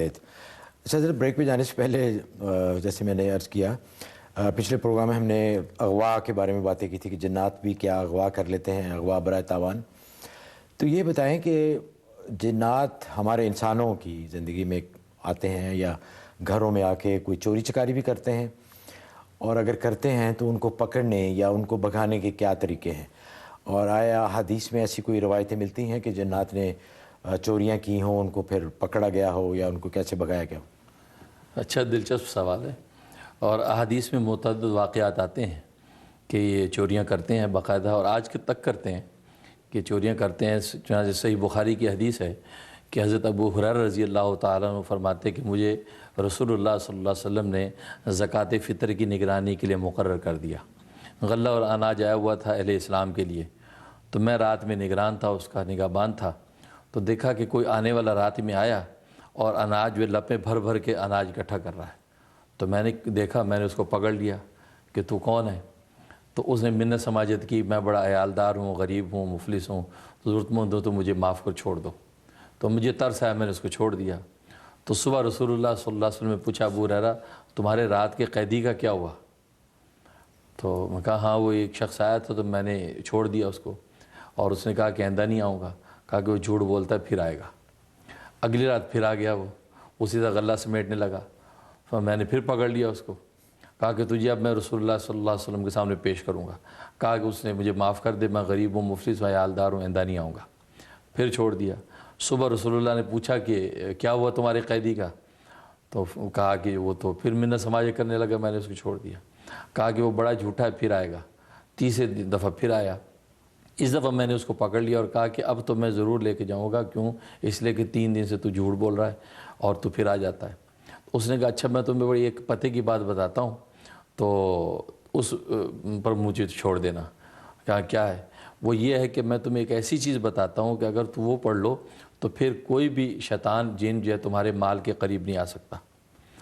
اچھا حضرت، بریک پہ جانے سے پہلے جیسے میں نے عرض کیا، پچھلے پروگرام میں ہم نے اغوا کے بارے میں باتیں کی تھی کہ جنات بھی کیا اغوا کر لیتے ہیں، اغوا برائے تاوان. تو یہ بتائیں کہ جنات ہمارے انسانوں کی زندگی میں آتے ہیں یا گھروں میں آ کے کوئی چوری چکاری بھی کرتے ہیں، اور اگر کرتے ہیں تو ان کو پکڑنے یا ان کو بھگانے کے کیا طریقے ہیں، اور آیا حدیث میں ایسی کوئی روایتیں ملتی ہیں کہ جنات نے چوریاں کی ہوں، ان کو پھر پکڑا گیا ہو یا ان کو کیسے بھگایا گیا ہو؟ اچھا دلچسپ سوال ہے، اور احادیث میں متعدد واقعات آتے ہیں کہ یہ چوریاں کرتے ہیں باقاعدہ، اور آج تک کرتے ہیں کہ چوریاں کرتے ہیں. چنانچہ صحیح بخاری کی حدیث ہے کہ حضرت ابو ہریرہ رضی اللہ تعالیٰ عنہ فرماتے کہ مجھے رسول اللہ صلی اللہ علیہ وسلم نے زکوٰۃ فطر کی نگرانی کے لیے مقرر کر دیا. غلہ اور اناج آیا ہوا تھا اہل اسلام کے لیے، تو میں رات میں نگران تھا، اس کا نگہبان تھا. تو دیکھا کہ کوئی آنے والا رات میں آیا اور اناج وہ لپیں بھر بھر کے اناج اکٹھا کر رہا ہے. تو میں نے دیکھا، میں نے اس کو پکڑ لیا کہ تو کون ہے؟ تو اس نے منت سماجت کی، میں بڑا عیالدار ہوں، غریب ہوں، مفلس ہوں، ضرورت مند ہوں، تو مجھے معاف کر چھوڑ دو. تو مجھے ترس آیا، میں نے اس کو چھوڑ دیا. تو صبح رسول اللہ صلی اللہ علیہ وسلم نے پوچھا، ابو ہریرہ تمہارے رات کے قیدی کا کیا ہوا؟ تو میں کہا ہاں وہ ایک شخص آیا تھا تو میں نے چھوڑ دیا اس کو، اور اس نے کہا کہ آئندہ نہیں آؤں گا. کہا کہ وہ جھوٹ بولتا ہے، پھر آئے گا. اگلی رات پھر آ گیا، وہ اسی طرح غلہ سمیٹنے لگا. تو میں نے پھر پکڑ لیا اس کو، کہا کہ تجھے اب میں رسول اللہ صلی اللہ علیہ وسلم کے سامنے پیش کروں گا. کہا کہ اس نے مجھے معاف کر دے، میں غریب ہوں، مفلس ہوں، عیالدار ہوں، آئندہ نہیں آؤں گا. پھر چھوڑ دیا. صبح رسول اللہ نے پوچھا کہ کیا ہوا تمہارے قیدی کا؟ تو کہا کہ وہ تو پھر منت سماجت کرنے لگا، میں نے اس کو چھوڑ دیا. کہا کہ وہ بڑا جھوٹا ہے، پھر آئے گا. تیسرے دفعہ پھر آیا. اس دفعہ میں نے اس کو پکڑ لیا اور کہا کہ اب تو میں ضرور لے کے جاؤں گا. کیوں؟ اس لیے کہ 3 دن سے تو جھوٹ بول رہا ہے اور تو پھر آ جاتا ہے. اس نے کہا اچھا میں تمہیں بڑی ایک پتے کی بات بتاتا ہوں، تو اس پر مجھے چھوڑ دینا. کہا کیا ہے؟ وہ یہ ہے کہ میں تمہیں ایک ایسی چیز بتاتا ہوں کہ اگر تو وہ پڑھ لو تو پھر کوئی بھی شیطان جن جو ہے تمہارے مال کے قریب نہیں آ سکتا.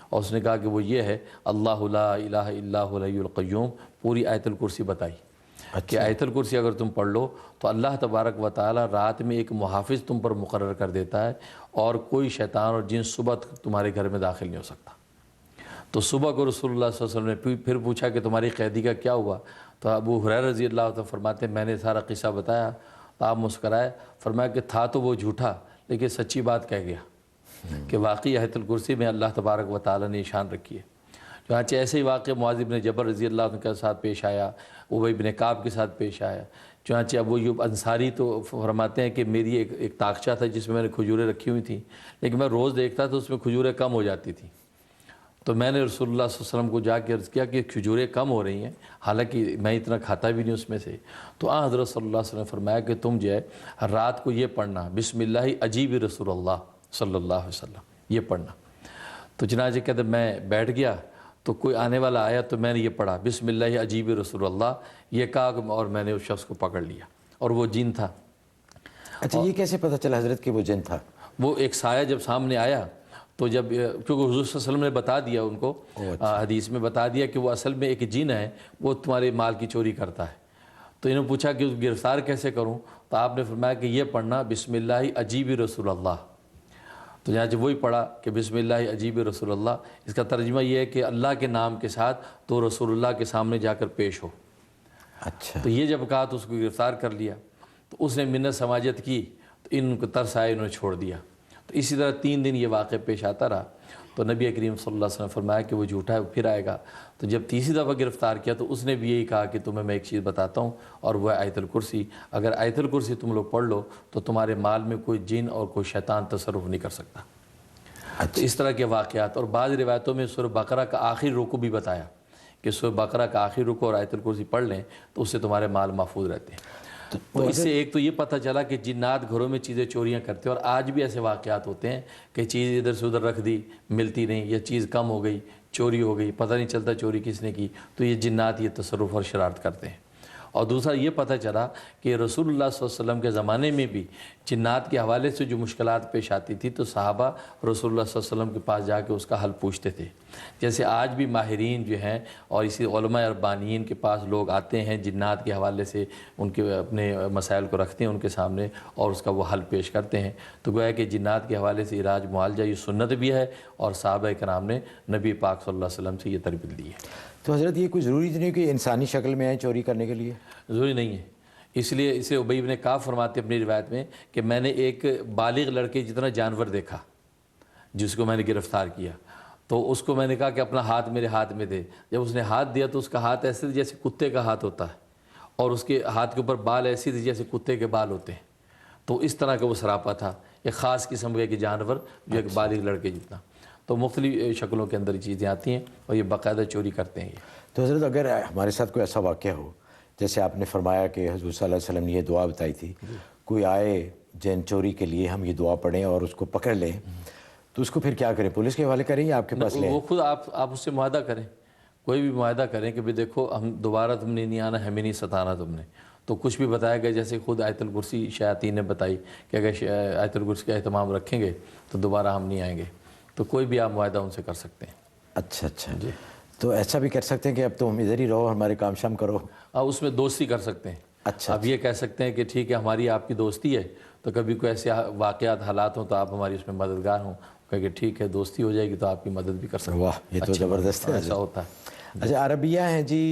اور اس نے کہا کہ وہ یہ ہے اللہ لا الہ الا هو الحی القیوم. پوری آیت الکرسی بتائی کہ آیت الکرسی اگر تم پڑھ لو تو اللہ تبارک و تعالی رات میں ایک محافظ تم پر مقرر کر دیتا ہے، اور کوئی شیطان اور جن صبح تمہارے گھر میں داخل نہیں ہو سکتا. تو صبح کو رسول اللہ صلی اللہ علیہ وسلم نے پھر پوچھا کہ تمہاری قیدی کا کیا ہوا؟ تو ابو ہریرہ رضی اللہ عنہ فرماتے میں نے سارا قصہ بتایا تو آپ مسکرائے. فرمایا کہ تھا تو وہ جھوٹا لیکن سچی بات کہہ گیا کہ واقعی آیت الکرسی میں اللہ تبارک و تعالی نے نشان رکھی ہے. چنانچہ ایسے ہی واقعہ معاذ بن جبل رضی اللہ عنہ کے ساتھ پیش آیا، ابی بن کعب کے ساتھ پیش آیا. چنانچہ ابو ایوب انصاری تو فرماتے ہیں کہ میری ایک طاقچہ تھا جس میں نے کھجوریں رکھی ہوئی تھیں، لیکن میں روز دیکھتا تو اس میں کھجوریں کم ہو جاتی تھیں. تو میں نے رسول اللہ صلی اللہ علیہ وسلم کو جا کے عرض کیا کہ کھجوریں کم ہو رہی ہیں، حالانکہ میں اتنا کھاتا بھی نہیں اس میں سے. تو حضرت صلی اللہ علیہ وسلم نے فرمایا کہ تم جو ہے رات کو یہ پڑھنا، بسم اللہ عجیب رسول اللہ صلی اللہ علیہ وسلم، یہ پڑھنا. تو چنانچہ کہتے میں بیٹھ گیا تو کوئی آنے والا آیا تو میں نے یہ پڑھا بسم اللہ عجیب رسول اللہ، یہ کہا اور میں نے اس شخص کو پکڑ لیا، اور وہ جن تھا. اچھا یہ کیسے پتہ چلا حضرت کہ وہ جن تھا؟ وہ ایک سایہ جب سامنے آیا تو جب کیونکہ حضور صلی اللہ علیہ وسلم نے بتا دیا ان کو، حدیث میں بتا دیا کہ وہ اصل میں ایک جن ہے، وہ تمہارے مال کی چوری کرتا ہے. تو انہوں نے پوچھا کہ اس گرفتار کیسے کروں؟ تو آپ نے فرمایا کہ یہ پڑھنا بسم اللہ عجیب رسول اللہ. تو یہاں جب وہی پڑھا کہ بسم اللہ عجیب رسول اللہ، اس کا ترجمہ یہ ہے کہ اللہ کے نام کے ساتھ تو رسول اللہ کے سامنے جا کر پیش ہو. اچھا تو یہ جب کہا تو اس کو گرفتار کر لیا. تو اس نے منت سماجت کی تو ان کو ترس آئے، انہوں نے چھوڑ دیا. تو اسی طرح 3 دن یہ واقعہ پیش آتا رہا. تو نبی کریم صلی اللہ علیہ وسلم نے فرمایا کہ وہ جھوٹا ہے، وہ پھر آئے گا. تو جب تیسری دفعہ گرفتار کیا تو اس نے بھی یہی کہا کہ تمہیں میں ایک چیز بتاتا ہوں، اور وہ ہے آیت الکرسی. اگر آیت الکرسی تم لوگ پڑھ لو تو تمہارے مال میں کوئی جن اور کوئی شیطان تصرف نہیں کر سکتا. تو اس طرح کے واقعات. اور بعض روایتوں میں سورہ بقرہ کا آخری رکوع بھی بتایا کہ سورہ بقرہ کا آخری رکوع اور آیت الکرسی پڑھ لیں تو اس سے تمہارے مال محفوظ رہتے ہیں. تو اس سے ایک تو یہ پتہ چلا کہ جنات گھروں میں چیزیں چوریاں کرتے ہیں، اور آج بھی ایسے واقعات ہوتے ہیں کہ چیز ادھر سے ادھر رکھ دی، ملتی نہیں، یا چیز کم ہو گئی، چوری ہو گئی، پتہ نہیں چلتا چوری کس نے کی. تو یہ جنات یہ تصرف اور شرارت کرتے ہیں. اور دوسرا یہ پتہ چلا کہ رسول اللہ صلی اللہ علیہ وسلم کے زمانے میں بھی جنات کے حوالے سے جو مشکلات پیش آتی تھی تو صحابہ رسول اللہ صلی اللہ علیہ وسلم کے پاس جا کے اس کا حل پوچھتے تھے. جیسے آج بھی ماہرین جو ہیں اور اسی علماء ربانیین کے پاس لوگ آتے ہیں جنات کے حوالے سے ان کے اپنے مسائل کو رکھتے ہیں ان کے سامنے اور اس کا وہ حل پیش کرتے ہیں، تو گویا کہ جنات کے حوالے سے علاج معالجہ یہ سنت بھی ہے اور صحابہ کرام نے نبی پاک صلی اللہ علیہ وسلم سے یہ تربیت لی ہے۔ تو حضرت یہ کوئی ضروری نہیں کہ انسانی شکل میں آئیں چوری کرنے کے لیے؟ ضروری نہیں ہے، اس لیے اسے ابی بن کعب فرماتے اپنی روایت میں کہ میں نے ایک بالغ لڑکے جتنا جانور دیکھا جس کو میں نے گرفتار کیا، تو اس کو میں نے کہا کہ اپنا ہاتھ میرے ہاتھ میں دے، جب اس نے ہاتھ دیا تو اس کا ہاتھ ایسے جیسے کتے کا ہاتھ ہوتا ہے اور اس کے ہاتھ کے اوپر بال ایسے تھے جیسے کتے کے بال ہوتے ہیں، تو اس طرح کا وہ سراپا تھا، ایک خاص قسم کے جانور جو ایک بالغ لڑکے جتنا، تو مختلف شکلوں کے اندر چیزیں آتی ہیں اور یہ باقاعدہ چوری کرتے ہیں۔ تو حضرت اگر ہمارے ساتھ کوئی ایسا واقعہ ہو جیسے آپ نے فرمایا کہ حضور صلی اللہ علیہ وسلم نے یہ دعا بتائی تھی، کوئی آئے جن چوری کے لیے ہم یہ دعا پڑھیں اور اس کو پکڑ لیں، تو اس کو پھر کیا کریں؟ پولیس کے حوالے کریں یا آپ کے پاس لیں؟ وہ خود آپ اس سے معاہدہ کریں، کوئی بھی معاہدہ کریں کہ بھئی دیکھو ہم دوبارہ تم نے نہیں آنا، ہمیں نہیں ستانا تم نے، تو کچھ بھی بتایا گیا جیسے خود آیت الکرسی شیاطین نے بتائی کہ اگر آیت الکرسی کا اہتمام رکھیں گے تو دوبارہ ہم نہیں آئیں گے، تو کوئی بھی آپ معاہدہ ان سے کر سکتے ہیں۔ اچھا جی، تو ایسا بھی کر سکتے ہیں کہ اب تم ادھر ہی رہو، ہمارے کام شام کرو؟ آپ اس میں دوستی کر سکتے ہیں۔ اچھا، آپ یہ کہہ سکتے ہیں کہ ٹھیک ہے ہماری آپ کی دوستی ہے، تو کبھی کوئی ایسے واقعات حالات ہوں تو آپ ہماری اس میں مددگار ہوں، کہ ٹھیک ہے دوستی ہو جائے گی تو آپ کی مدد بھی کر سکتے ہیں۔ واہ، یہ تو زبردست ہے۔ ایسا ہوتا ہے۔ اچھا، عربیہ ہیں جی